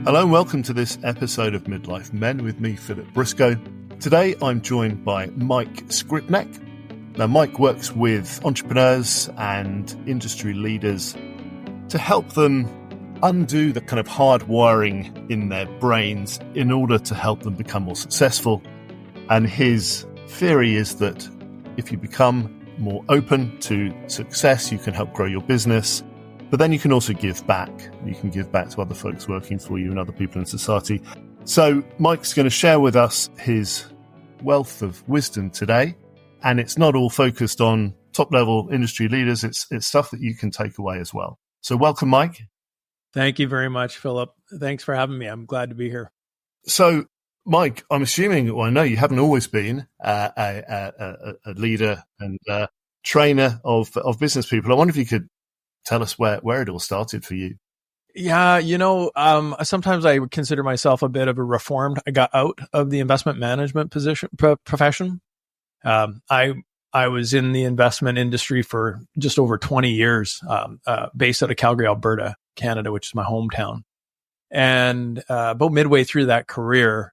Hello and welcome to this episode of Midlife Men with me, Philip Briscoe. Today I'm joined by Mike Skrypnek. Now Mike works with entrepreneurs and industry leaders to help them undo the kind of hard wiring in their brains in order to help them become more successful. And his theory is that if you become more open to success, you can help grow your business. But then you can also give back. You can give back to other folks working for you and other people in society. So Mike's going to share with us his wealth of wisdom today. And it's not all focused on top-level industry leaders. It's stuff that you can take away as well. So welcome, Mike. Thank you very much, Philip. Thanks for having me. I'm glad to be here. So, Mike, I'm assuming, well, I know you haven't always been a leader and trainer of business people. I wonder if you could tell us where it all started for you. Yeah, sometimes I would consider myself a bit of a reformed. I got out of the investment management profession. I was in the investment industry for just over 20 years, based out of Calgary, Alberta, Canada, which is my hometown. And about midway through that career,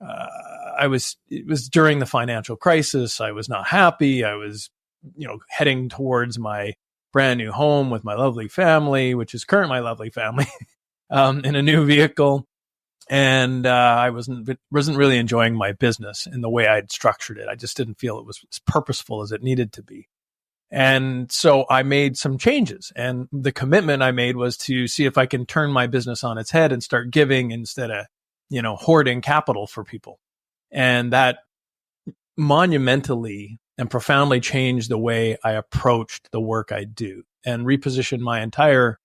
it was during the financial crisis. I was not happy. I was, heading towards my brand new home with my lovely family, which is currently my lovely family, in a new vehicle. And I wasn't really enjoying my business in the way I'd structured it. I just didn't feel it was as purposeful as it needed to be. And so I made some changes. And the commitment I made was to see if I can turn my business on its head and start giving instead of, hoarding capital for people. And that monumentally and profoundly changed the way I approached the work I do and repositioned my entire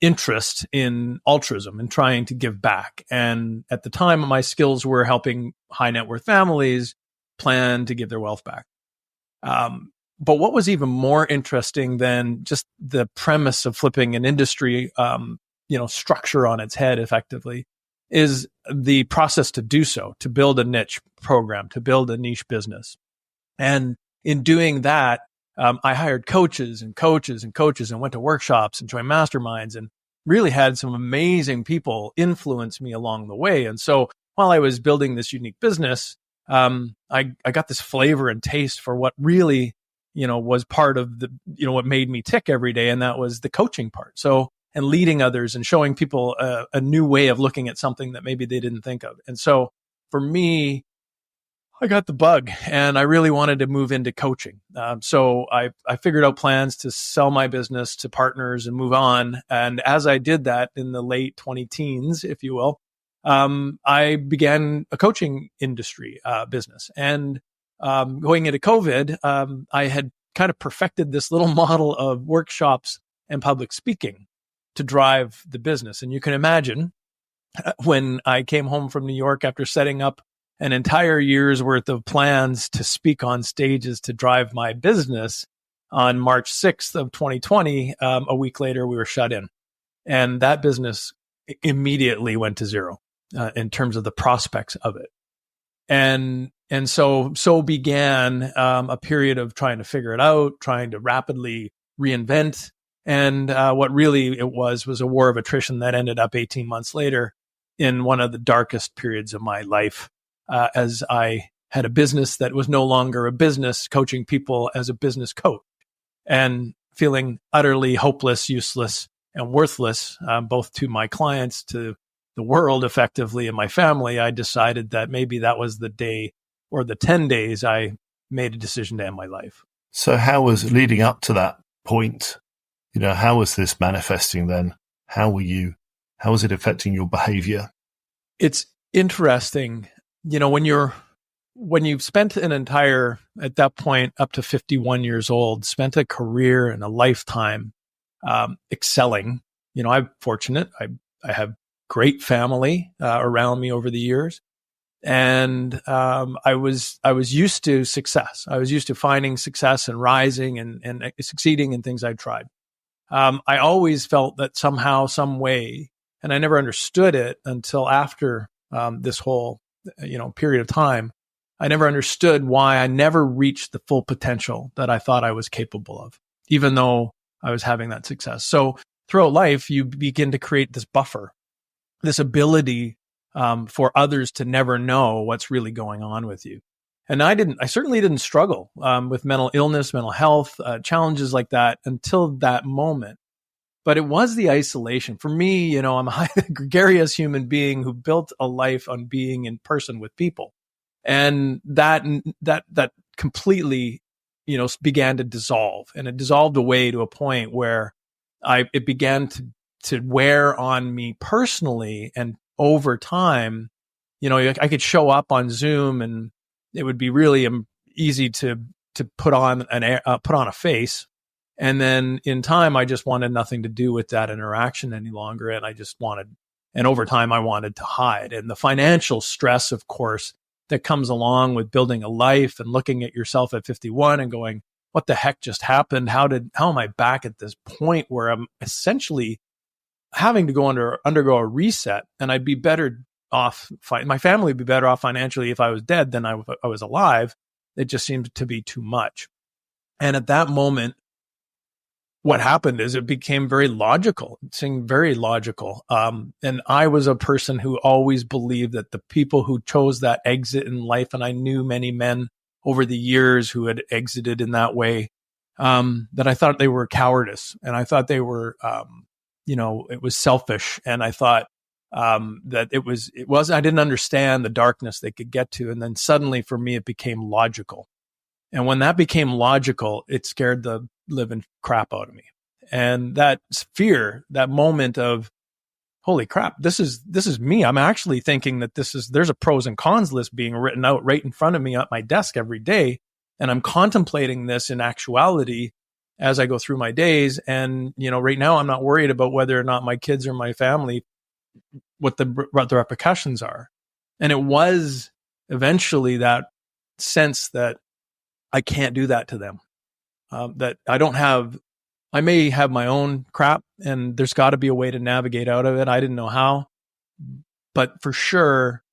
interest in altruism and trying to give back. And at the time, my skills were helping high net worth families plan to give their wealth back. But what was even more interesting than just the premise of flipping an industry, structure on its head effectively is the process to do so, to build a niche program, to build a niche business. And in doing that, I hired coaches and went to workshops and joined masterminds and really had some amazing people influence me along the way. And so while I was building this unique business, I got this flavor and taste for what really, was part of the, what made me tick every day. And that was the coaching part. So, and leading others and showing people a new way of looking at something that maybe they didn't think of. And so for me, I got the bug and I really wanted to move into coaching. So I figured out plans to sell my business to partners and move on. And as I did that in the late 20-teens, if you will, I began a coaching industry business. And going into COVID, I had kind of perfected this little model of workshops and public speaking to drive the business. And you can imagine when I came home from New York after setting up an entire year's worth of plans to speak on stages to drive my business on March 6th of 2020. A week later, we were shut in. And that business immediately went to zero in terms of the prospects of it. And so began a period of trying to figure it out, trying to rapidly reinvent. And what really it was a war of attrition that ended up 18 months later in one of the darkest periods of my life. As I had a business that was no longer a business, coaching people as a business coach and feeling utterly hopeless, useless, and worthless, both to my clients, to the world effectively, and my family. I decided that maybe that was the day or the 10 days I made a decision to end my life. So how was leading up to that point? How was this manifesting then? How was it affecting your behavior? It's interesting. When you've spent an entire, at that point, up to 51 years old, spent a career and a lifetime excelling. I'm fortunate. I have great family around me over the years. And I was used to success. I was used to finding success and rising and succeeding in things I'd tried. I always felt that somehow, some way, and I never understood it until after this whole period of time, I never understood why I never reached the full potential that I thought I was capable of, even though I was having that success. So throughout life, you begin to create this buffer this ability for others to never know what's really going on with you. And I certainly didn't struggle with mental illness, mental health, challenges like that until that moment. But it was the isolation. For me, I'm a highly gregarious human being who built a life on being in person with people. And that completely, began to dissolve. And it dissolved away to a point where it began to wear on me personally. And over time, I could show up on Zoom and it would be really easy to put on a face. And then in time, I just wanted nothing to do with that interaction any longer. And over time, I wanted to hide. And the financial stress, of course, that comes along with building a life and looking at yourself at 51 and going, what the heck just happened? How am I back at this point where I'm essentially having to undergo a reset, and I'd be better off, my family would be better off financially if I was dead than I was alive. It just seemed to be too much. And at that moment, what happened is it became very logical. It seemed very logical. And I was a person who always believed that the people who chose that exit in life, and I knew many men over the years who had exited in that way, that I thought they were cowardice. And I thought they were, it was selfish. And I thought that it was, I didn't understand the darkness they could get to. And then suddenly for me, it became logical. And when that became logical, it scared the living crap out of me. And that fear, that moment of, holy crap, this is me. I'm actually thinking that there's a pros and cons list being written out right in front of me at my desk every day. And I'm contemplating this in actuality as I go through my days. And, right now I'm not worried about whether or not my kids or my family, what the repercussions are. And it was eventually that sense that I can't do that to them. That I may have my own crap, and there's got to be a way to navigate out of it. I didn't know how, but for sure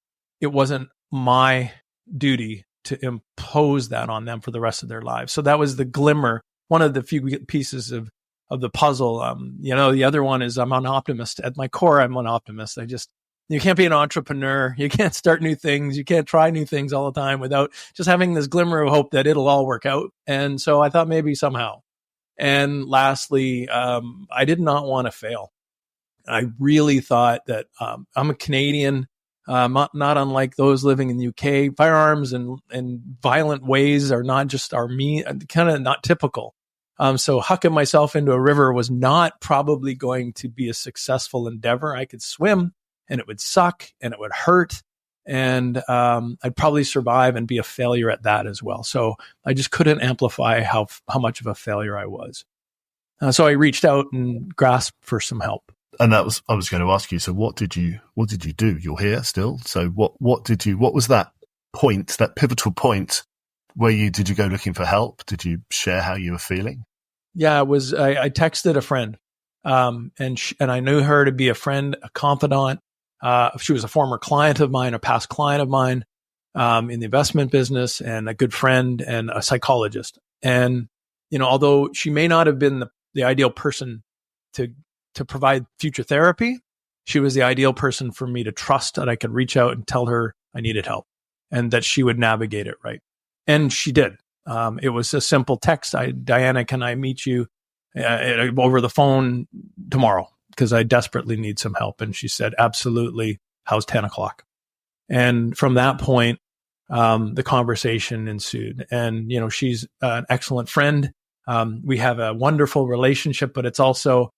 it wasn't my duty to impose that on them for the rest of their lives. So that was the glimmer, one of the few pieces of the puzzle. The other one is I'm an optimist. At my core, I'm an optimist. You can't be an entrepreneur. You can't start new things. You can't try new things all the time without just having this glimmer of hope that it'll all work out. And so I thought maybe somehow. And lastly, I did not want to fail. I really thought that I'm a Canadian, not unlike those living in the UK. Firearms and violent ways are not just kind of not typical. So hucking myself into a river was not probably going to be a successful endeavor. I could swim, and it would suck and it would hurt. And I'd probably survive and be a failure at that as well. So I just couldn't amplify how much of a failure I was. So I reached out and grasped for some help. And I was going to ask you, so what did you do? You're here still. So what was that point, that pivotal point where did you go looking for help? Did you share how you were feeling? Yeah, it was, I texted a friend, and I knew her to be a friend, a confidant. She was a former client of mine, a past client of mine, in the investment business, and a good friend and a psychologist. And, although she may not have been the ideal person to provide future therapy, she was the ideal person for me to trust, that I could reach out and tell her I needed help and that she would navigate it right. And she did. It was a simple text. Diana, can I meet you over the phone tomorrow? Because I desperately need some help. And she said, absolutely. How's 10 o'clock? And from that point, the conversation ensued. And, she's an excellent friend. We have a wonderful relationship, but it's also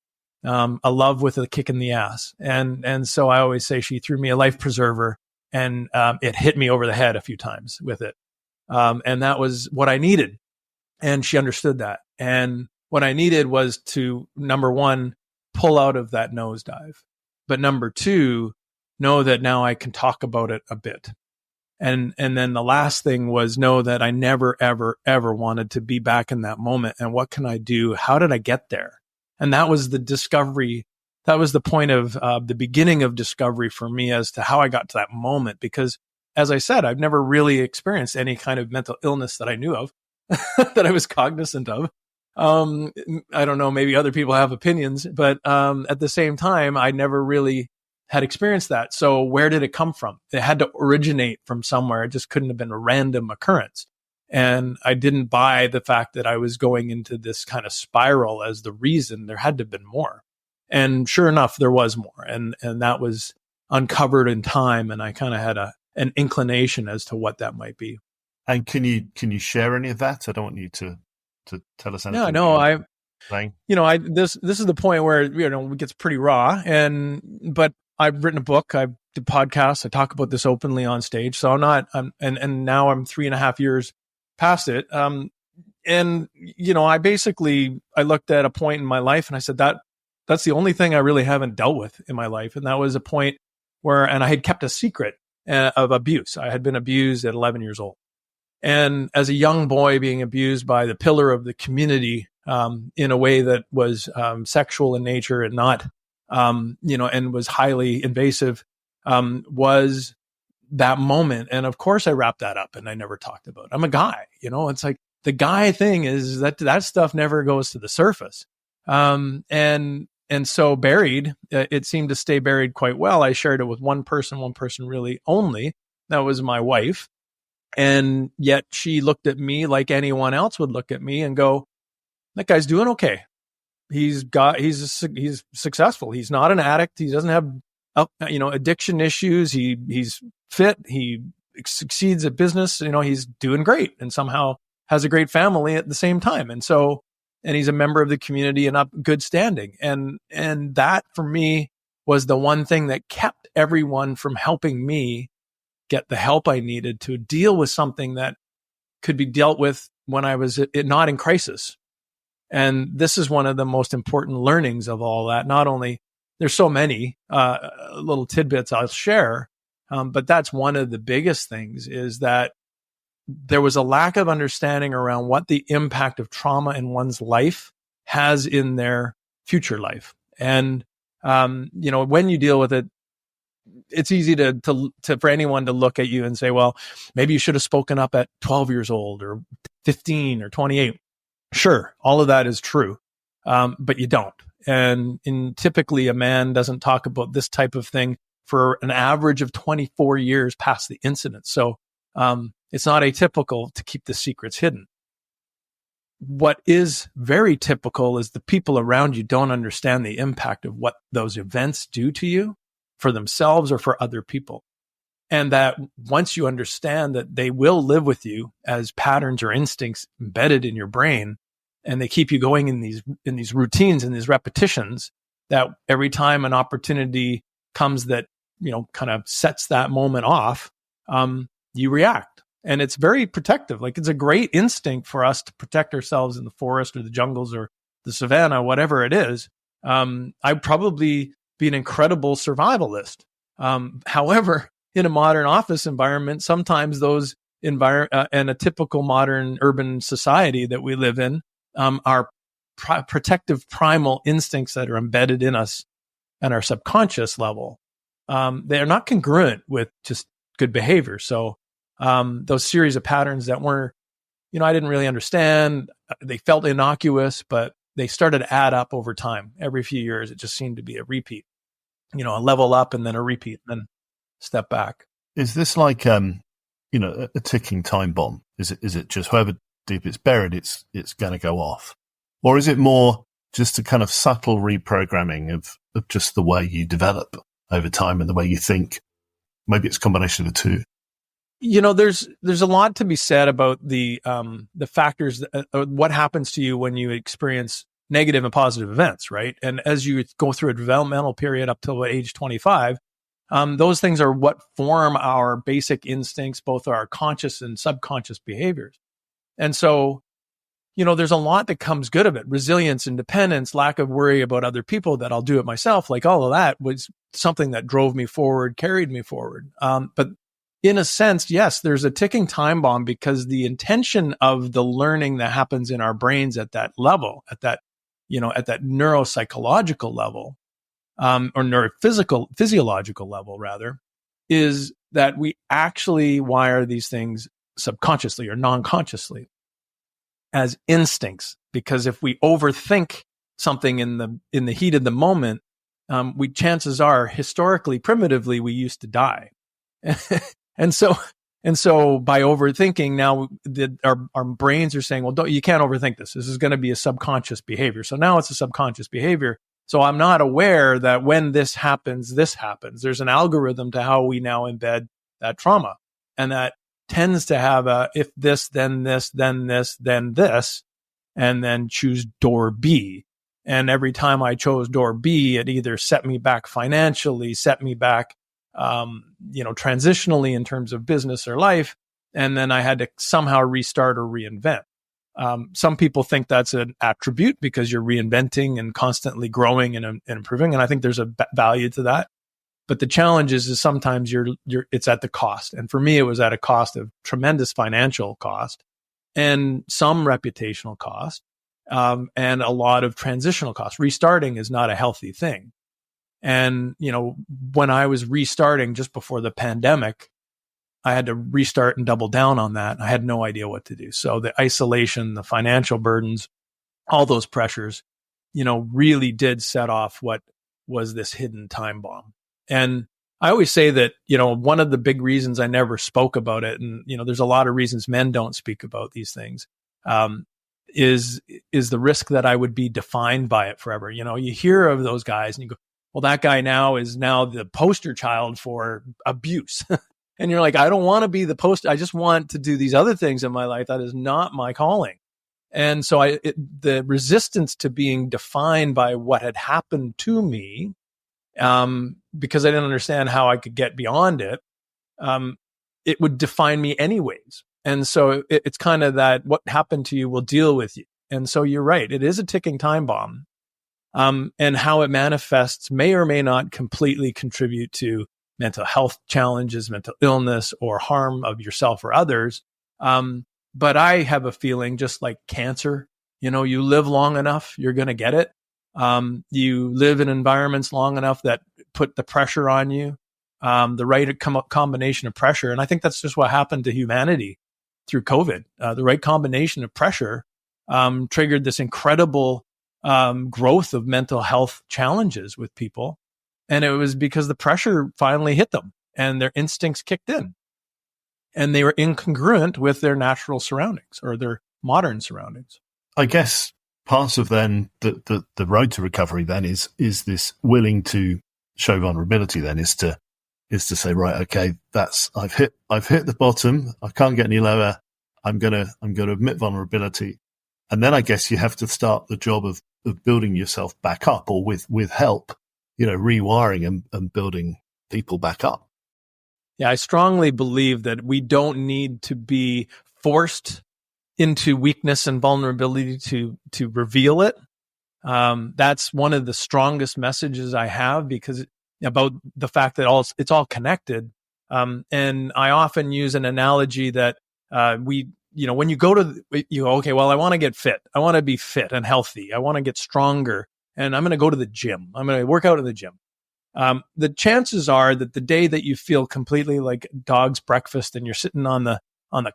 a love with a kick in the ass. And so I always say she threw me a life preserver, and it hit me over the head a few times with it. And that was what I needed. And she understood that. And what I needed was to, number one, pull out of that nosedive. But number two, know that now I can talk about it a bit. And then the last thing was know that I never, ever, ever wanted to be back in that moment. And what can I do? How did I get there? And that was the discovery. That was the point of the beginning of discovery for me as to how I got to that moment. Because as I said, I've never really experienced any kind of mental illness that I knew of, that I was cognizant of. I don't know, maybe other people have opinions, but at the same time, I never really had experienced that. So where did it come from? It had to originate from somewhere. It just couldn't have been a random occurrence. And I didn't buy the fact that I was going into this kind of spiral as the reason. There had to have been more. And sure enough, there was more. And that was uncovered in time. And I kind of had an inclination as to what that might be. And can you share any of that? I don't want you to tell us anything. Yeah, no, Saying. this is the point where, it gets pretty raw. But I've written a book. I did podcasts. I talk about this openly on stage. So and now I'm 3.5 years past it. I looked at a point in my life and I said that's the only thing I really haven't dealt with in my life. And that was a point and I had kept a secret of abuse. I had been abused at 11 years old. And as a young boy being abused by the pillar of the community, in a way that was, sexual in nature and not, and was highly invasive, was that moment. And of course I wrapped that up and I never talked about it. I'm a guy, it's like the guy thing is that stuff never goes to the surface. And so buried, it seemed to stay buried quite well. I shared it with one person really only. That was my wife. And yet she looked at me like anyone else would look at me and go, that guy's doing okay. He's successful. He's not an addict. He doesn't have, addiction issues. He's fit. He succeeds at business. He's doing great and somehow has a great family at the same time. And he's a member of the community and up good standing. And that for me was the one thing that kept everyone from helping me get the help I needed to deal with something that could be dealt with when I was not in crisis. And this is one of the most important learnings of all that. Not only there's so many little tidbits I'll share, but that's one of the biggest things is that there was a lack of understanding around what the impact of trauma in one's life has in their future life. And, when you deal with it, it's easy to for anyone to look at you and say, well, maybe you should have spoken up at 12 years old or 15 or 28. Sure. All of that is true. But you don't. And typically a man doesn't talk about this type of thing for an average of 24 years past the incident. So, it's not atypical to keep the secrets hidden. What is very typical is the people around you don't understand the impact of what those events do to you for themselves or for other people. And that once you understand that they will live with you as patterns or instincts embedded in your brain, and they keep you going in these routines and these repetitions, that every time an opportunity comes that, kind of sets that moment off, you react. And it's very protective. Like it's a great instinct for us to protect ourselves in the forest or the jungles or the savannah, whatever it is. I'd probably be an incredible survivalist. However, in a modern office environment, sometimes those and a typical modern urban society that we live in are protective primal instincts that are embedded in us at our subconscious level. They are not congruent with just good behavior. So those series of patterns that were, I didn't really understand. They felt innocuous, but they started to add up over time. Every few years, it just seemed to be a repeat, a level up and then a repeat and then step back. Is this like, a ticking time bomb? Is it just however deep it's buried, it's going to go off? Or is it more just a kind of subtle reprogramming of just the way you develop over time and the way you think? Maybe it's a combination of the two. There's a lot to be said about the factors, what happens to you when you experience negative and positive events, right? And as you go through a developmental period up till age 25, those things are what form our basic instincts, both our conscious and subconscious behaviors. And so, there's a lot that comes good of it. Resilience, independence, lack of worry about other people, that I'll do it myself. Like all of that was something that drove me forward, carried me forward. But in a sense, yes, there's a ticking time bomb because the intention of the learning that happens in our brains at that level, at that neuropsychological level, or physiological level rather, is that we actually wire these things subconsciously or non-consciously as instincts. Because if we overthink something in the heat of the moment, chances are historically, primitively, we used to die. and so by overthinking now our brains are saying, well, you can't overthink this. This is going to be a subconscious behavior. So now it's a subconscious behavior. So I'm not aware that when this happens. There's an algorithm to how we now embed that trauma. And that tends to have a, if this, then this, then this, then this, and then choose door B. And every time I chose door B, it either set me back financially, set me back, transitionally in terms of business or life. And then I had to somehow restart or reinvent. Some people think that's an attribute because you're reinventing and constantly growing and improving. And I think there's a value to that. But the challenge is sometimes it's at the cost. And for me, it was at a cost of tremendous financial cost and some reputational cost, and a lot of transitional cost. Restarting is not a healthy thing. And, when I was restarting just before the pandemic, I had to restart and double down on that. I had no idea what to do. So the isolation, the financial burdens, all those pressures, really did set off what was this hidden time bomb. And I always say that, one of the big reasons I never spoke about it, and, there's a lot of reasons men don't speak about these things, is the risk that I would be defined by it forever. You hear of those guys and you go, well, that guy is now the poster child for abuse. And you're like, I don't want to be the poster. I just want to do these other things in my life. That is not my calling. And so the resistance to being defined by what had happened to me, because I didn't understand how I could get beyond it, it would define me anyways. And so it's kind of that what happened to you will deal with you. And so you're right. It is a ticking time bomb. And how it manifests may or may not completely contribute to mental health challenges, mental illness, or harm of yourself or others. But I have a feeling, just like cancer, you live long enough, you're going to get it. You live in environments long enough that put the pressure on you, the right combination of pressure. And I think that's just what happened to humanity through COVID. The right combination of pressure triggered this incredible growth of mental health challenges with people. And it was because the pressure finally hit them and their instincts kicked in. And they were incongruent with their natural surroundings or their modern surroundings. I guess part of then the road to recovery then is this willing to show vulnerability then is to say, right, okay, I've hit the bottom. I can't get any lower. I'm gonna admit vulnerability. And then I guess you have to start the job of building yourself back up, or with help, rewiring and building people back up. Yeah, I strongly believe that we don't need to be forced into weakness and vulnerability to reveal it. That's one of the strongest messages I have, because about the fact that it's all connected. And I often use an analogy that when you go to, okay, well, I want to get fit. I want to be fit and healthy. I want to get stronger, and I'm going to go to the gym. I'm going to work out in the gym. The chances are that the day that you feel completely like dog's breakfast and you're sitting on the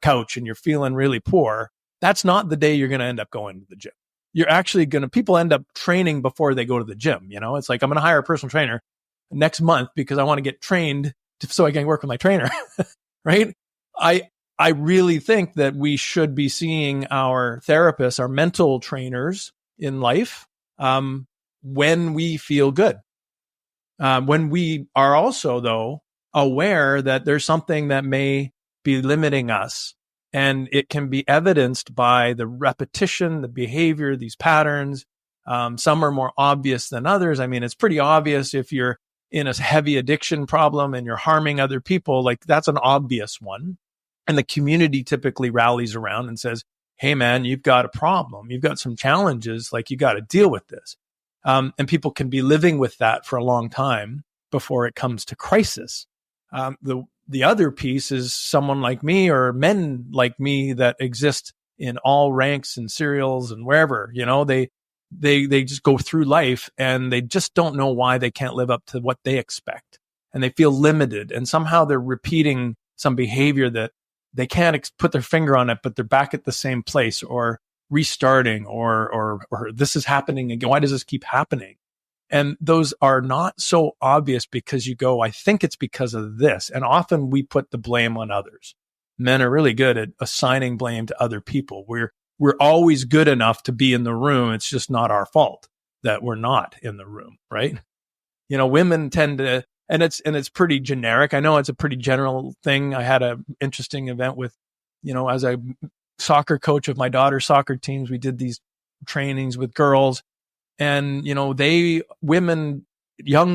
couch and you're feeling really poor, that's not the day you're going to end up going to the gym. You're actually people end up training before they go to the gym. It's like, I'm going to hire a personal trainer next month because I want to get trained so I can work with my trainer. Right? I really think that we should be seeing our therapists, our mental trainers in life, when we feel good. When we are also, though, aware that there's something that may be limiting us, and it can be evidenced by the repetition, the behavior, these patterns. Some are more obvious than others. I mean, it's pretty obvious if you're in a heavy addiction problem and you're harming other people, like that's an obvious one. And the community typically rallies around and says, hey, man, you've got a problem. You've got some challenges, like you got to deal with this. And people can be living with that for a long time before it comes to crisis. The other piece is someone like me or men like me that exist in all ranks and serials and wherever, they just go through life and they just don't know why they can't live up to what they expect. And they feel limited, and somehow they're repeating some behavior that they can't put their finger on it, but they're back at the same place, or restarting, or this is happening again. Why does this keep happening? And those are not so obvious because you go, I think it's because of this. And often we put the blame on others. Men are really good at assigning blame to other people. We're always good enough to be in the room. It's just not our fault that we're not in the room, right? Women tend to, and it's pretty generic. I know it's a pretty general thing. I had an interesting event with, as a soccer coach of my daughter's soccer teams, we did these trainings with girls. And, young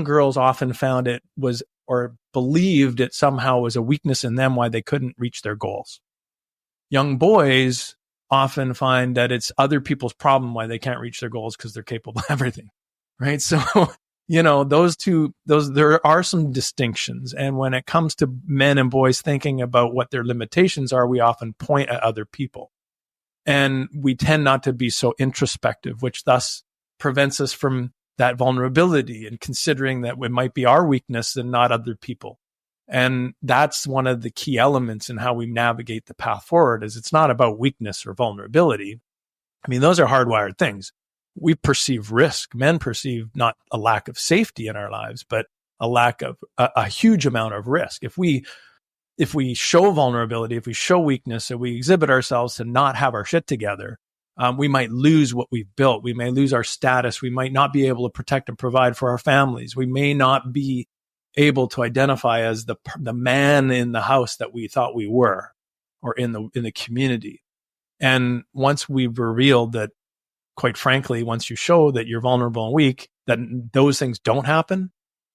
girls often found it was, or believed it somehow was a weakness in them why they couldn't reach their goals. Young boys often find that it's other people's problem why they can't reach their goals because they're capable of everything. Right. So, there are some distinctions. And when it comes to men and boys thinking about what their limitations are, we often point at other people. And we tend not to be so introspective, which thus prevents us from that vulnerability and considering that it might be our weakness and not other people. And that's one of the key elements in how we navigate the path forward is it's not about weakness or vulnerability. I mean, those are hardwired things. We perceive risk. Men perceive not a lack of safety in our lives, but a lack of a huge amount of risk. If we show vulnerability, if we show weakness, if we exhibit ourselves to not have our shit together, we might lose what we've built. We may lose our status. We might not be able to protect and provide for our families. We may not be able to identify as the man in the house that we thought we were, or in the community. And once we've revealed that, quite frankly, once you show that you're vulnerable and weak, that those things don't happen,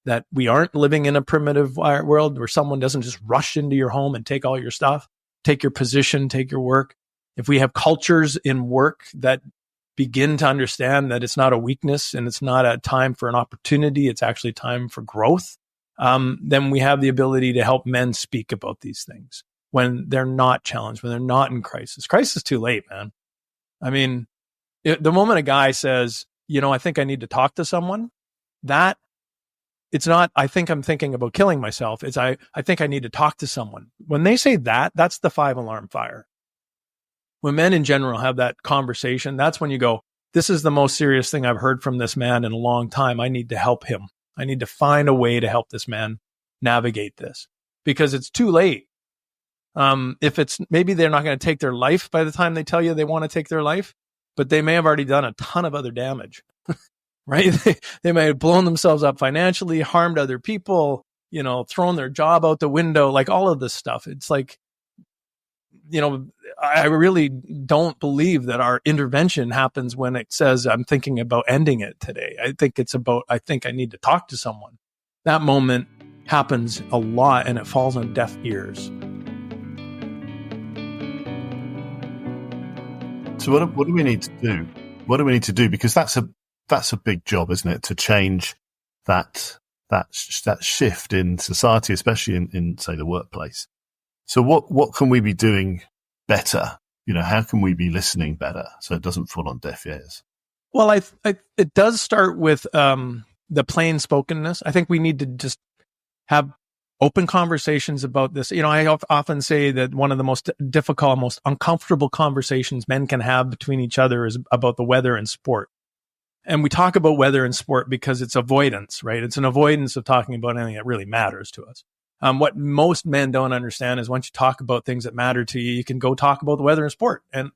that we aren't living in a primitive world where someone doesn't just rush into your home and take all your stuff, take your position, take your work. If we have cultures in work that begin to understand that it's not a weakness and it's not a time for an opportunity, it's actually time for growth, then we have the ability to help men speak about these things when they're not challenged, when they're not in crisis. Crisis is too late, man. I mean, the moment a guy says, I think I need to talk to someone, that it's not, I think I'm thinking about killing myself. It's, I think I need to talk to someone. When they say that, that's the 5-alarm fire. When men in general have that conversation, that's when you go, this is the most serious thing I've heard from this man in a long time. I need to help him. I need to find a way to help this man navigate this because it's too late. If it's, maybe they're not going to take their life by the time they tell you they want to take their life, but they may have already done a ton of other damage, right? They may have blown themselves up financially, harmed other people, thrown their job out the window, like all of this stuff. It's like, I really don't believe that our intervention happens when it says, I'm thinking about ending it today. I think it's about, I think I need to talk to someone. That moment happens a lot and it falls on deaf ears. So what do we need to do? What do we need to do? Because that's a big job, isn't it? To change that shift in society, especially in say the workplace. So what can we be doing better? How can we be listening better so it doesn't fall on deaf ears? Well, it does start with the plain spokenness. I think we need to just have open conversations about this. I often say that one of the most difficult, most uncomfortable conversations men can have between each other is about the weather and sport. And we talk about weather and sport because it's avoidance, right? It's an avoidance of talking about anything that really matters to us. What most men don't understand is once you talk about things that matter to you, you can go talk about the weather and sport, and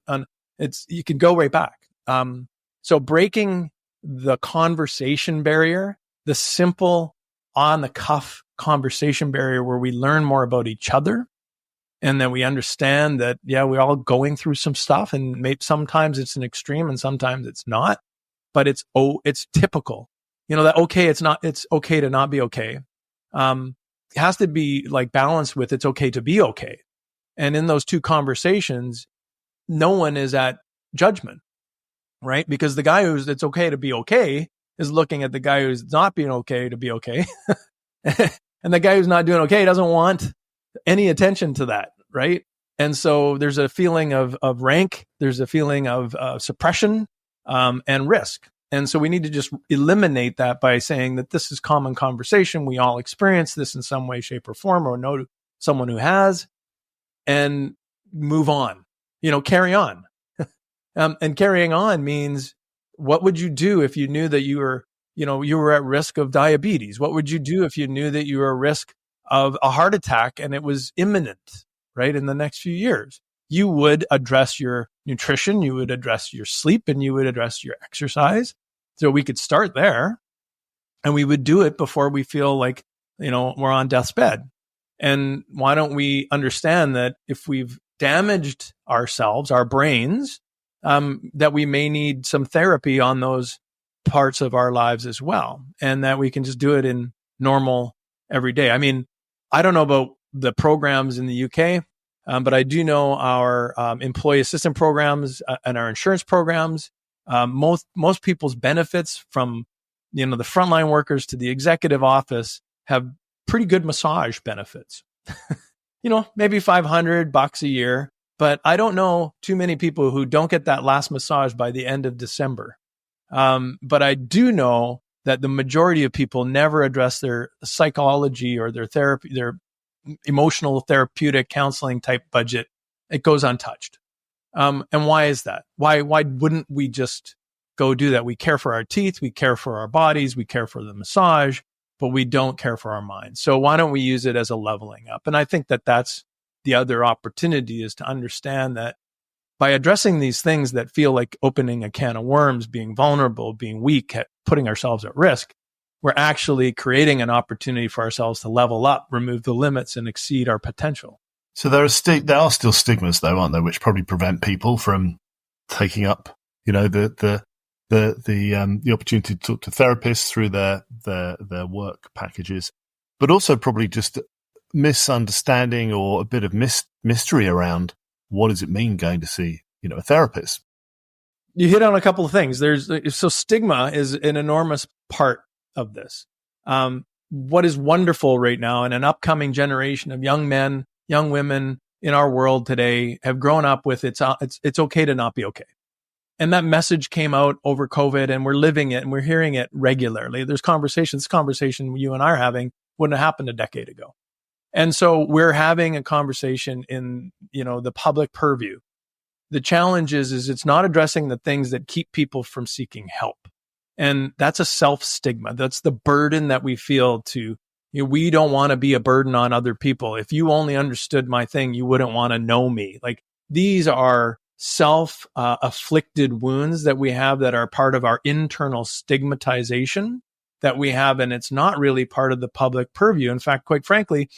you can go right back. So breaking the conversation barrier, the simple on the cuff conversation barrier where we learn more about each other, and then we understand that, we're all going through some stuff, and maybe sometimes it's an extreme and sometimes it's not, but it's typical. That it's okay to not be okay. It has to be like balanced with it's okay to be okay. And in those two conversations, no one is at judgment, right? Because the guy it's okay to be okay is looking at the guy who's not being okay to be okay. And the guy who's not doing okay doesn't want any attention to that, right? And so there's a feeling of rank, there's a feeling of suppression and risk. And so we need to just eliminate that by saying that this is common conversation. We all experience this in some way, shape, or form, or know someone who has, and move on, carry on. And carrying on means, what would you do if you knew that you were you were at risk of diabetes? What would you do if you knew that you were at risk of a heart attack and it was imminent, right, in the next few years? You would address your nutrition, you would address your sleep, and you would address your exercise. So we could start there, and we would do it before we feel like, we're on death's bed. And why don't we understand that if we've damaged ourselves, our brains, that we may need some therapy on those parts of our lives as well, and that we can just do it in normal every day. I mean, I don't know about the programs in the UK, but I do know our employee assistance programs and our insurance programs. Most people's benefits, from the frontline workers to the executive office, have pretty good massage benefits. Maybe $500 a year, but I don't know too many people who don't get that last massage by the end of December. But I do know that the majority of people never address their psychology or their therapy, their emotional therapeutic counseling type budget. It goes untouched. And why is that? Why wouldn't we just go do that? We care for our teeth, we care for our bodies, we care for the massage, but we don't care for our minds. So why don't we use it as a leveling up? And I think that that's the other opportunity, is to understand that by addressing these things that feel like opening a can of worms, being vulnerable, being weak, putting ourselves at risk, we're actually creating an opportunity for ourselves to level up, remove the limits, and exceed our potential. So there are still stigmas, though, aren't there, which probably prevent people from taking up, the opportunity to talk to therapists through their work packages, but also probably just misunderstanding or a bit of mystery around what does it mean going to see, a therapist. You hit on a couple of things. So stigma is an enormous part of this. What is wonderful right now, and an upcoming generation of young men, young women in our world today have grown up with it's okay to not be okay. And that message came out over COVID, and we're living it and we're hearing it regularly. This conversation you and I are having wouldn't have happened a decade ago. And so we're having a conversation in, the public purview. The challenge is it's not addressing the things that keep people from seeking help. And that's a self-stigma. That's the burden that we feel to, we don't want to be a burden on other people. If you only understood my thing, you wouldn't want to know me. Like, these are self-afflicted wounds that we have that are part of our internal stigmatization that we have. And it's not really part of the public purview. In fact, quite frankly,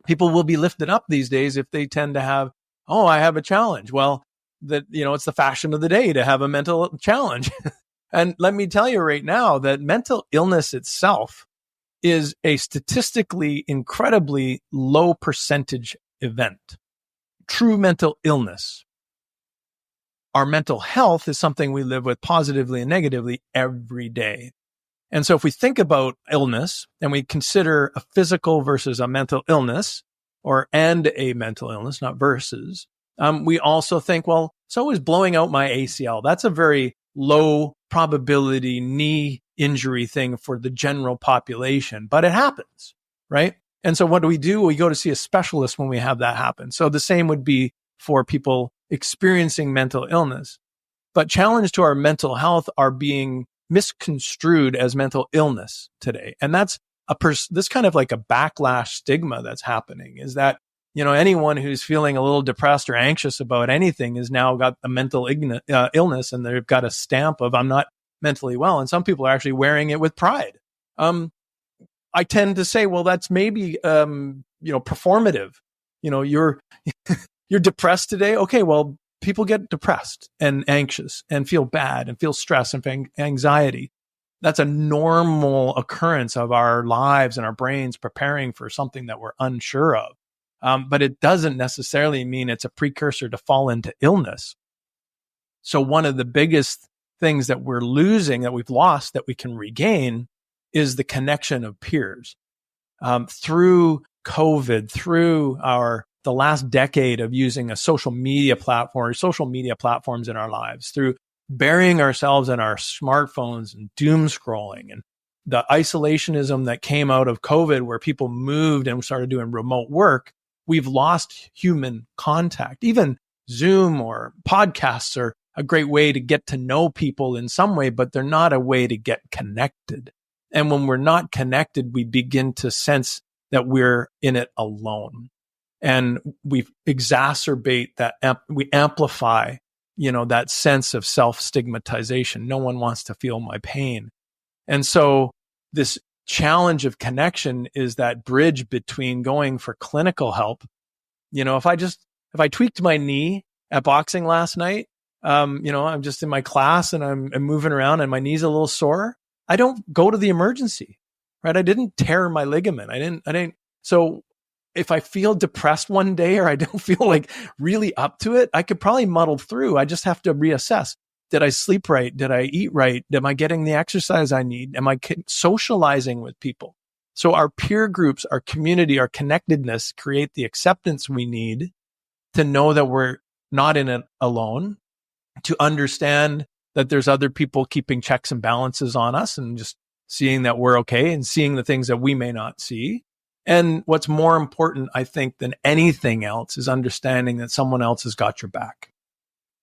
people will be lifted up these days if they tend to have, I have a challenge. Well, it's the fashion of the day to have a mental challenge. And let me tell you right now that mental illness itself is a statistically incredibly low percentage event. True mental illness. Our mental health is something we live with positively and negatively every day. And so if we think about illness and we consider a physical versus a mental illness, and a mental illness, not versus, we also think, well, so is blowing out my ACL. That's a very low probability knee injury thing for the general population, but it happens, right? And so what do? We go to see a specialist when we have that happen. So the same would be for people experiencing mental illness. But challenge to our mental health are being misconstrued as mental illness today. And that's this kind of like a backlash stigma that's happening, is that, anyone who's feeling a little depressed or anxious about anything has now got a mental illness, and they've got a stamp of I'm not mentally well. And some people are actually wearing it with pride. I tend to say, well, that's maybe, performative. You're depressed today. Okay, well, people get depressed and anxious and feel bad and feel stress and anxiety. That's a normal occurrence of our lives and our brains preparing for something that we're unsure of. But it doesn't necessarily mean it's a precursor to fall into illness. So one of the biggest things that we're losing, that we've lost, that we can regain, is the connection of peers. Through COVID, through the last decade of using a social media platforms in our lives, through burying ourselves in our smartphones and doom scrolling, and the isolationism that came out of COVID, where people moved and started doing remote work, we've lost human contact. Even Zoom or podcasts are a great way to get to know people in some way, but they're not a way to get connected. And when we're not connected, we begin to sense that we're in it alone. And we exacerbate that, we amplify, that sense of self-stigmatization. No one wants to feel my pain. And so this challenge of connection is that bridge between going for clinical help. If I tweaked my knee at boxing last night, I'm just in my class and I'm moving around and my knee's a little sore, I don't go to the emergency, right? I didn't tear my ligament. I didn't. So if I feel depressed one day or I don't feel like really up to it, I could probably muddle through. I just have to reassess. Did I sleep right? Did I eat right? Am I getting the exercise I need? Am I socializing with people? So our peer groups, our community, our connectedness create the acceptance we need to know that we're not in it alone, to understand that there's other people keeping checks and balances on us and just seeing that we're okay and seeing the things that we may not see. And what's more important, I think, than anything else is understanding that someone else has got your back.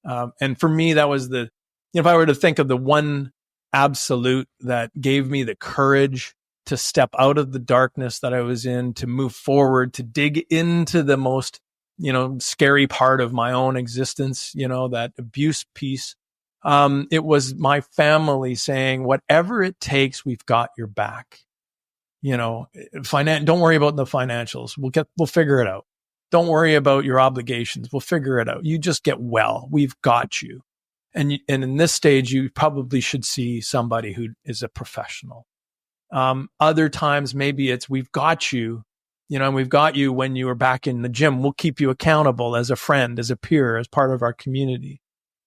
And for me, that was if I were to think of the one absolute that gave me the courage to step out of the darkness that I was in, to move forward, to dig into the most, scary part of my own existence, that abuse piece. It was my family saying, whatever it takes, we've got your back. Don't worry about the financials. We'll figure it out. Don't worry about your obligations. We'll figure it out. You just get well. We've got you. And in this stage, you probably should see somebody who is a professional. Other times, maybe it's, we've got you, and we've got you when you were back in the gym. We'll keep you accountable as a friend, as a peer, as part of our community.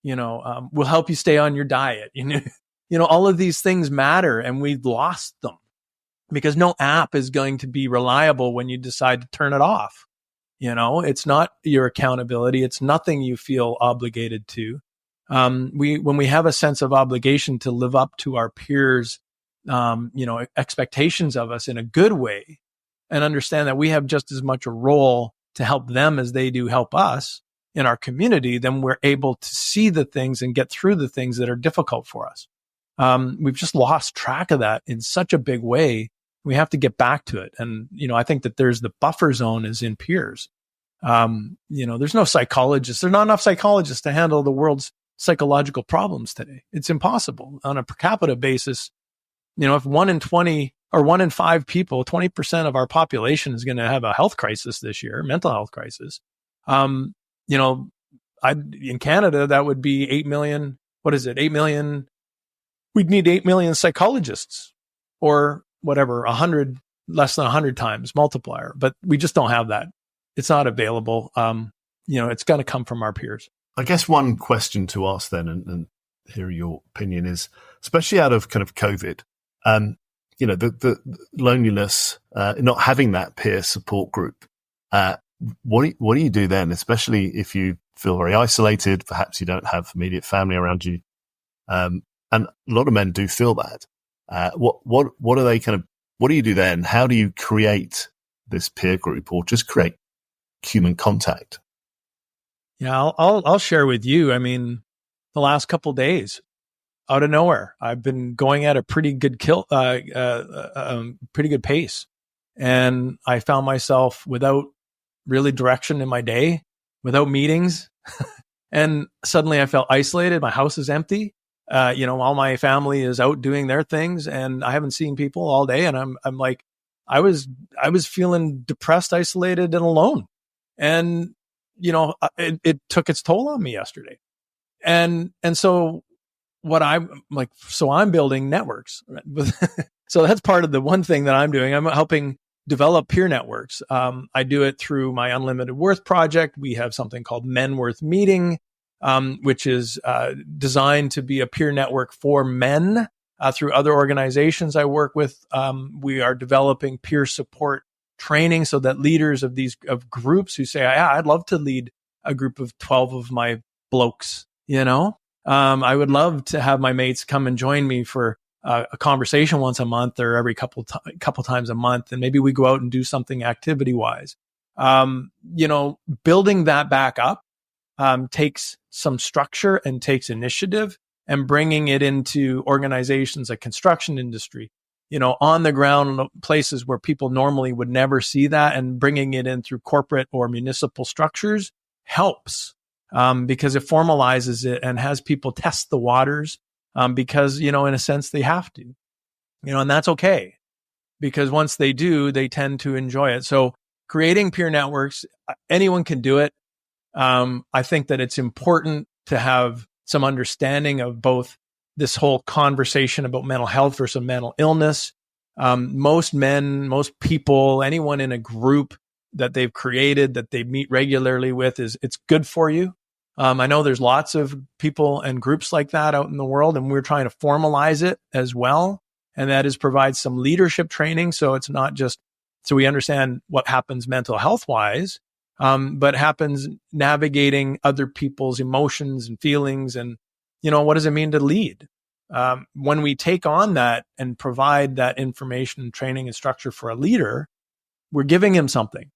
We'll help you stay on your diet. All of these things matter, and we've lost them because no app is going to be reliable when you decide to turn it off. It's not your accountability. It's nothing you feel obligated to. When we have a sense of obligation to live up to our peers, expectations of us in a good way, and understand that we have just as much a role to help them as they do help us in our community, then we're able to see the things and get through the things that are difficult for us. We've just lost track of that in such a big way. We have to get back to it. And, I think that there's the buffer zone is in peers. There's no psychologists. There's not enough psychologists to handle the world's psychological problems today. It's impossible on a per capita basis. If 1 in 20 or 1 in 5 people, 20% of our population is going to have a health crisis this year, mental health crisis. In Canada, that would be 8 million. What is it? 8 million. We'd need 8 million psychologists or whatever, less than 100 times multiplier, but we just don't have that. It's not available. It's going to come from our peers. I guess one question to ask then, and hear your opinion, is, especially out of kind of COVID, the loneliness, not having that peer support group. What do you do then, especially if you feel very isolated? Perhaps you don't have immediate family around you, and a lot of men do feel that. What are they what do you do then? How do you create this peer group, or just create human contact? Yeah, I'll share with you. I mean, the last couple of days, out of nowhere, I've been going at a pretty good pretty good pace, and I found myself without really direction in my day, without meetings, and suddenly I felt isolated. My house is empty. All my family is out doing their things, and I haven't seen people all day, and I'm like, I was feeling depressed, isolated, and alone, and it took its toll on me yesterday. And so what I'm like, so I'm building networks. So that's part of the one thing that I'm doing. I'm helping develop peer networks. I do it through my Unlimited Worth project. We have something called Men Worth Meeting, which is designed to be a peer network for men through other organizations I work with. We are developing peer support training so that leaders of groups who say, I'd love to lead a group of 12 of my blokes, I would love to have my mates come and join me for a conversation once a month or every couple times a month. And maybe we go out and do something activity wise. Building that back up takes some structure and takes initiative, and bringing it into organizations like construction industry, on the ground places where people normally would never see that, and bringing it in through corporate or municipal structures helps, because it formalizes it and has people test the waters, because, in a sense they have to, and that's okay, because once they do, they tend to enjoy it. So creating peer networks, anyone can do it. I think that it's important to have some understanding of both this whole conversation about mental health versus mental illness. Most men, most people, anyone in a group that they've created, that they meet regularly with, it's good for you. I know there's lots of people and groups like that out in the world, and we're trying to formalize it as well. And that is provide some leadership training. So it's not just, so we understand what happens mental health wise, but happens navigating other people's emotions and feelings. And, what does it mean to lead? When we take on that and provide that information, training, and structure for a leader, we're giving him something.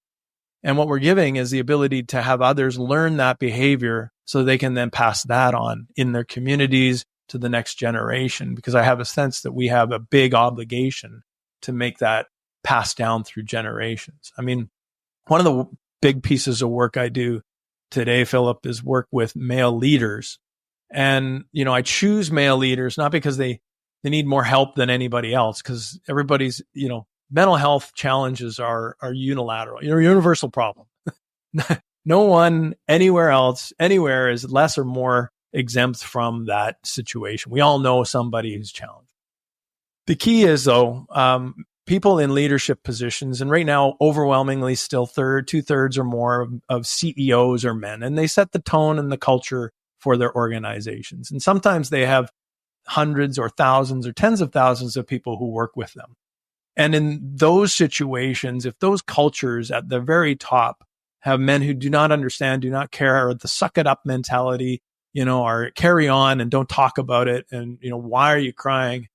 And what we're giving is the ability to have others learn that behavior so they can then pass that on in their communities to the next generation. Because I have a sense that we have a big obligation to make that pass down through generations. I mean, one of the big pieces of work I do today, Philip, is work with male leaders. And, I choose male leaders, not because they need more help than anybody else, because everybody's, mental health challenges are unilateral, universal problem. No one anywhere else, anywhere is less or more exempt from that situation. We all know somebody who's challenged. The key is, though, people in leadership positions, and right now, overwhelmingly still 2/3 or more of CEOs are men, and they set the tone and the culture for their organizations. And sometimes they have hundreds or thousands or tens of thousands of people who work with them. And in those situations, if those cultures at the very top have men who do not understand, do not care, or the suck it up mentality, or carry on and don't talk about it. And, why are you crying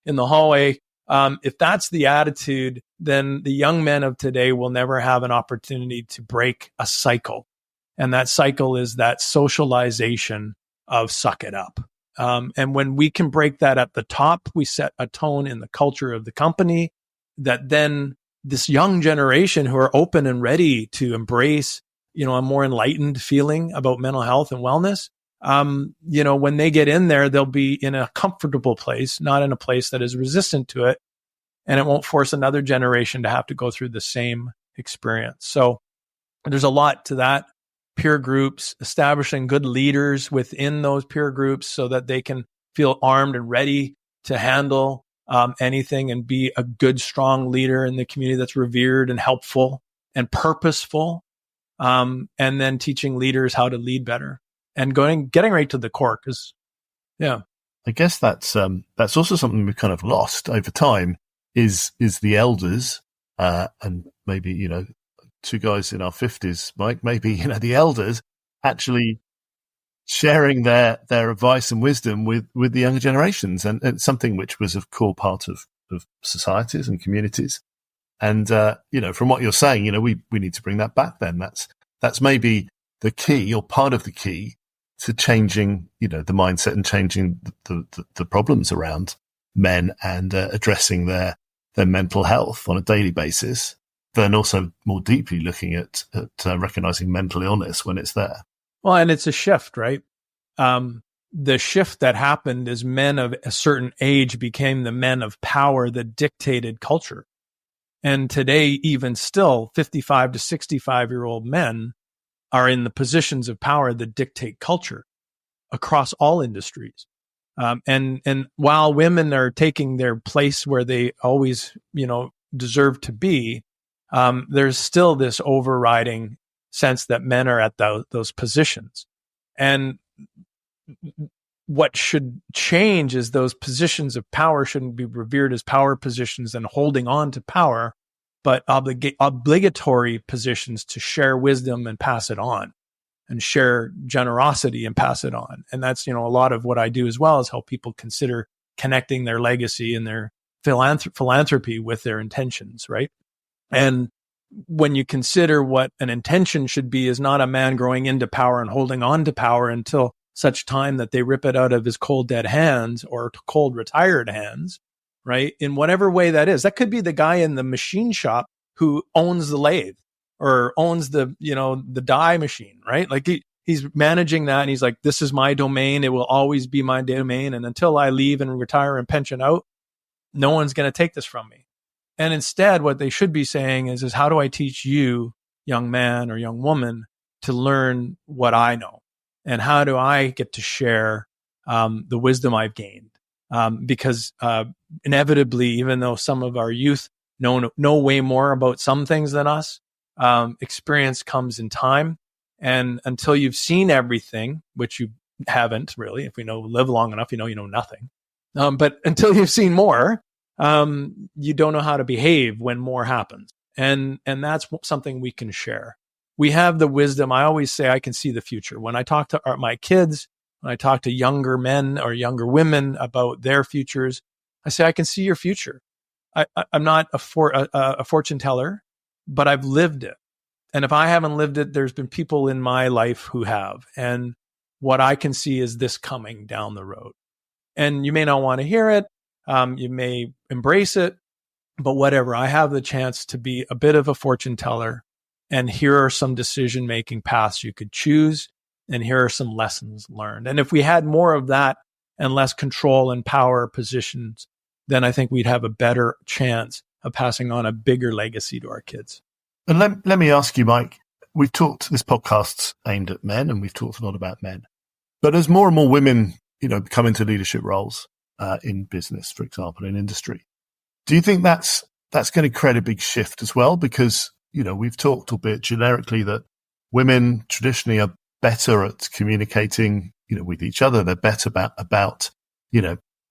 in the hallway? If that's the attitude, then the young men of today will never have an opportunity to break a cycle. And that cycle is that socialization of suck it up. And when we can break that at the top, we set a tone in the culture of the company that then this young generation who are open and ready to embrace, a more enlightened feeling about mental health and wellness. When they get in there, they'll be in a comfortable place, not in a place that is resistant to it. And it won't force another generation to have to go through the same experience. So there's a lot to that. Peer groups, establishing good leaders within those peer groups so that they can feel armed and ready to handle anything and be a good, strong leader in the community that's revered and helpful and purposeful. And then teaching leaders how to lead better and getting right to the core. Because, yeah, I guess that's also something we've kind of lost over time is the elders, and maybe, two guys in our 50s, Mike, maybe, the elders actually sharing their advice and wisdom with the younger generations. And it's something which was a core part of societies and communities. And, from what you're saying, we need to bring that back then. That's maybe the key or part of the key to changing, the mindset and changing the problems around men and addressing their mental health on a daily basis. Then also more deeply looking at recognizing mental illness when it's there. Well, and it's a shift, right? The shift that happened is men of a certain age became the men of power that dictated culture. And today, even still, 55 to 65-year-old men are in the positions of power that dictate culture across all industries. And while women are taking their place where they always, deserve to be, there's still this overriding sense that men are at those positions. And what should change is those positions of power shouldn't be revered as power positions and holding on to power, but obligatory positions to share wisdom and pass it on and share generosity and pass it on. And that's, a lot of what I do as well is help people consider connecting their legacy and their philanthropy with their intentions, right? And when you consider what an intention should be is not a man growing into power and holding on to power until such time that they rip it out of his cold, dead hands or cold, retired hands, right? In whatever way that is. That could be the guy in the machine shop who owns the lathe or owns the die machine, right? Like he's managing that and he's like, this is my domain. It will always be my domain. And until I leave and retire and pension out, no one's going to take this from me. And instead, what they should be saying is how do I teach you, young man or young woman, to learn what I know? And how do I get to share the wisdom I've gained? Because inevitably, even though some of our youth know way more about some things than us, experience comes in time. And until you've seen everything, which you haven't really, if we live long enough, you know nothing. But until you've seen more, you don't know how to behave when more happens. And that's something we can share. We have the wisdom. I always say I can see the future. When I talk to my kids, when I talk to younger men or younger women about their futures, I say, I can see your future. I'm not a fortune teller, but I've lived it. And if I haven't lived it, there's been people in my life who have. And what I can see is this coming down the road. And you may not want to hear it. You may embrace it, but whatever. I have the chance to be a bit of a fortune teller. And here are some decision-making paths you could choose. And here are some lessons learned. And if we had more of that and less control and power positions, then I think we'd have a better chance of passing on a bigger legacy to our kids. And let me ask you, Mike, this podcast's aimed at men and we've talked a lot about men. But as more and more women, come into leadership roles in business, for example, in industry, do you think that's going to create a big shift as well? Because, we've talked a bit generically that women traditionally are better at communicating, with each other. They're better about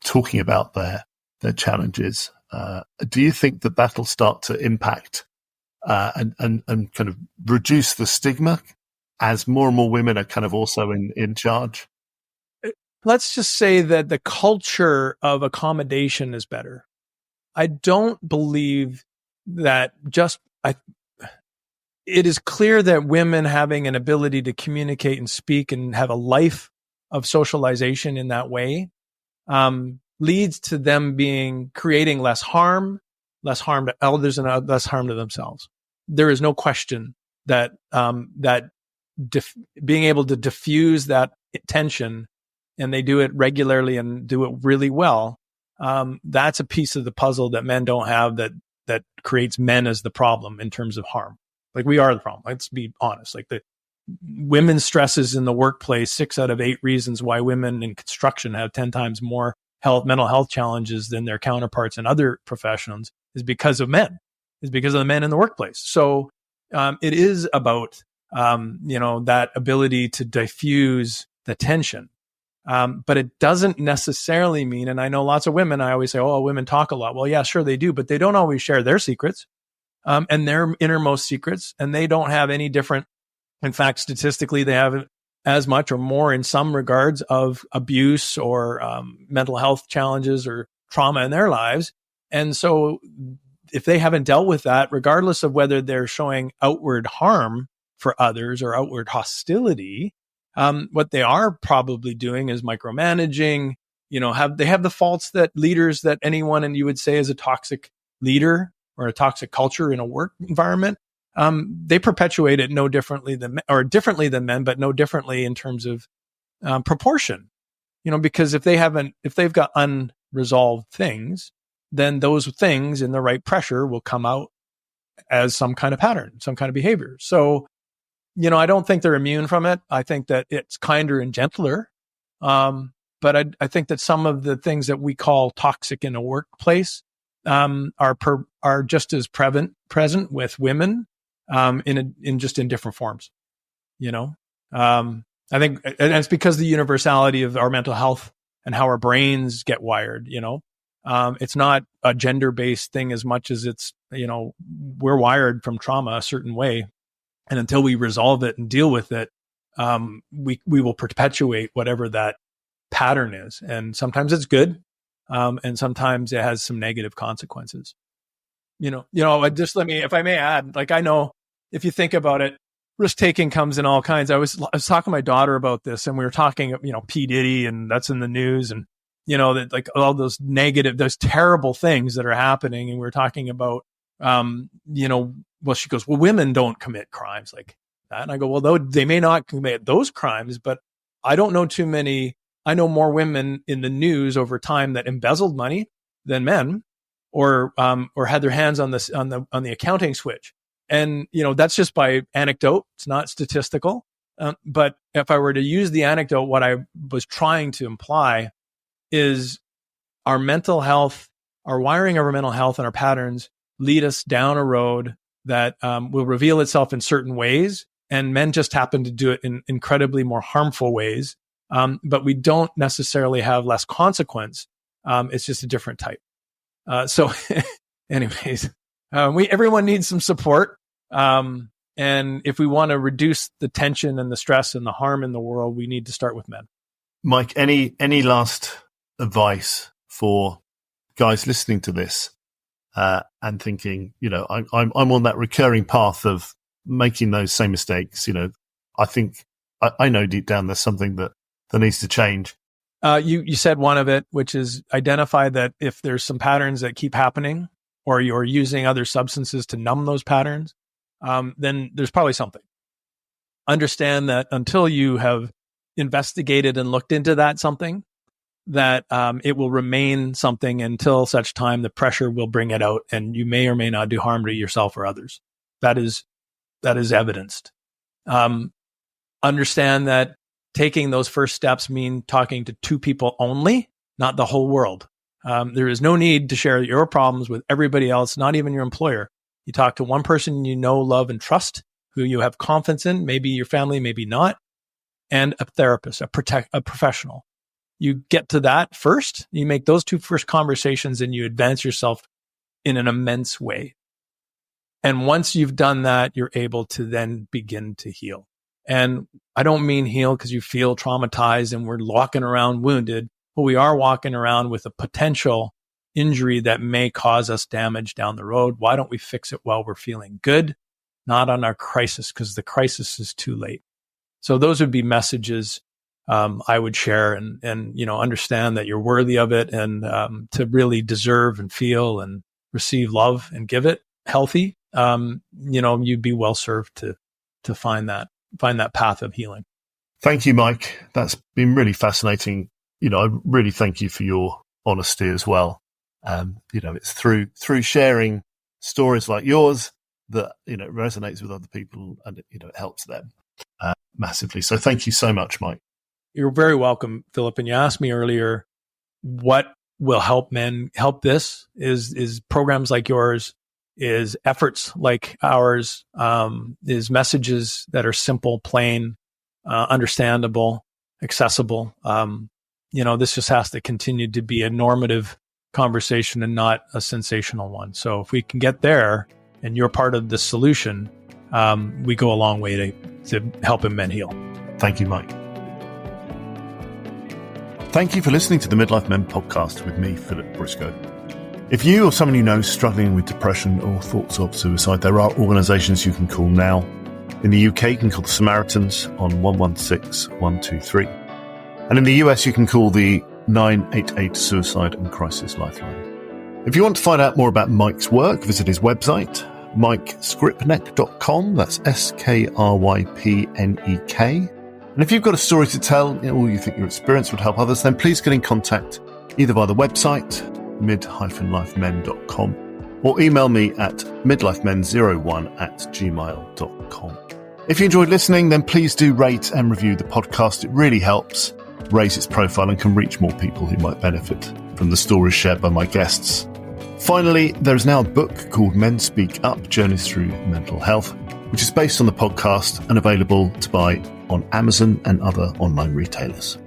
talking about their challenges. Do you think that that'll start to impact and kind of reduce the stigma as more and more women are kind of also in charge? Let's just say that the culture of accommodation is better. I don't believe that it is clear that women having an ability to communicate and speak and have a life of socialization in that way leads to them creating less harm to elders and less harm to themselves. There is no question that being able to diffuse that tension, and they do it regularly and do it really well, that's a piece of the puzzle that men don't have that creates men as the problem in terms of harm. Like we are the problem. Let's be honest. Like the women's stresses in the workplace, 6 out of 8 reasons why women in construction have 10 times more mental health challenges than their counterparts in other professions is because of men. Is because of the men in the workplace. So it is about that ability to diffuse the tension. But it doesn't necessarily mean, and I know lots of women, I always say, oh, women talk a lot. Well, yeah, sure they do, but they don't always share their secrets and their innermost secrets, and they don't have any different. In fact, statistically, they have as much or more in some regards of abuse or mental health challenges or trauma in their lives. And so if they haven't dealt with that, regardless of whether they're showing outward harm for others or outward hostility, what they are probably doing is micromanaging, they have the faults that leaders that anyone, and you would say is a toxic leader or a toxic culture in a work environment, they perpetuate it no differently than, or differently than men, but no differently in terms of proportion, because if they've got unresolved things, then those things in the right pressure will come out as some kind of pattern, some kind of behavior. So, I don't think they're immune from it. I think that it's kinder and gentler. But I think that some of the things that we call toxic in a workplace are just as present with women in different forms. I think, and it's because the universality of our mental health and how our brains get wired. It's not a gender-based thing as much as it's, we're wired from trauma a certain way. And until we resolve it and deal with it, we will perpetuate whatever that pattern is. And sometimes it's good. And sometimes it has some negative consequences. If I may add, like, I know if you think about it, risk taking comes in all kinds. I was talking to my daughter about this, and we were talking, P. Diddy, and that's in the news, and that, like, all those terrible things that are happening. And we were talking about, she goes, well, women don't commit crimes like that. And I go, well, though they may not commit those crimes, but I don't know too many. I know more women in the news over time that embezzled money than men, or had their hands on the accounting switch. And, that's just by anecdote. It's not statistical. But if I were to use the anecdote, what I was trying to imply is our mental health, our wiring of our mental health and our patterns lead us down a road that will reveal itself in certain ways. And men just happen to do it in incredibly more harmful ways. But we don't necessarily have less consequence. It's just a different type. So anyways, everyone needs some support. And if we want to reduce the tension and the stress and the harm in the world, we need to start with men. Mike, any last advice for guys listening to this, and thinking, I'm on that recurring path of making those same mistakes. I think I know deep down there's something that needs to change. You said one of it, which is identify that if there's some patterns that keep happening, or you're using other substances to numb those patterns, then there's probably something. Understand that until you have investigated and looked into that something, that it will remain something until such time the pressure will bring it out, and you may or may not do harm to yourself or others. That is evidenced. Understand that taking those first steps mean talking to two people only, not the whole world. There is no need to share your problems with everybody else, not even your employer. You talk to one person you know, love, and trust, who you have confidence in, maybe your family, maybe not, and a therapist, a professional. You get to that first, you make those two first conversations, and you advance yourself in an immense way. And once you've done that, you're able to then begin to heal. And I don't mean heal because you feel traumatized and we're walking around wounded, but we are walking around with a potential injury that may cause us damage down the road. Why don't we fix it while we're feeling good, not on our crisis, because the crisis is too late. So those would be messages I would share, and understand that you're worthy of it, and to really deserve and feel and receive love and give it healthy. You'd be well served to find that path of healing. Thank you, Mike. That's been really fascinating. I really thank you for your honesty as well. It's through sharing stories like yours that, resonates with other people, and, it helps them massively. So thank you so much, Mike. You're very welcome, Philip. And you asked me earlier, what will help men help this is programs like yours, is efforts like ours, is messages that are simple, plain, understandable, accessible. This just has to continue to be a normative conversation and not a sensational one. So if we can get there and you're part of the solution, we go a long way to helping men heal. Thank you, Mike. Thank you for listening to the Midlife Men podcast with me, Philip Briscoe. If you or someone you know is struggling with depression or thoughts of suicide, there are organisations you can call now. In the UK, you can call the Samaritans on 116 123. And in the US, you can call the 988 Suicide and Crisis Lifeline. If you want to find out more about Mike's work, visit his website, mikeskrypnek.com. That's SKRYPNEK. And if you've got a story to tell, or you think your experience would help others, then please get in contact either via the website, mid-lifemen.com, or email me at midlifemen01@gmail.com. If you enjoyed listening, then please do rate and review the podcast. It really helps raise its profile and can reach more people who might benefit from the stories shared by my guests. Finally, there is now a book called Men Speak Up, Journeys Through Mental Health, which is based on the podcast and available to buy on Amazon and other online retailers.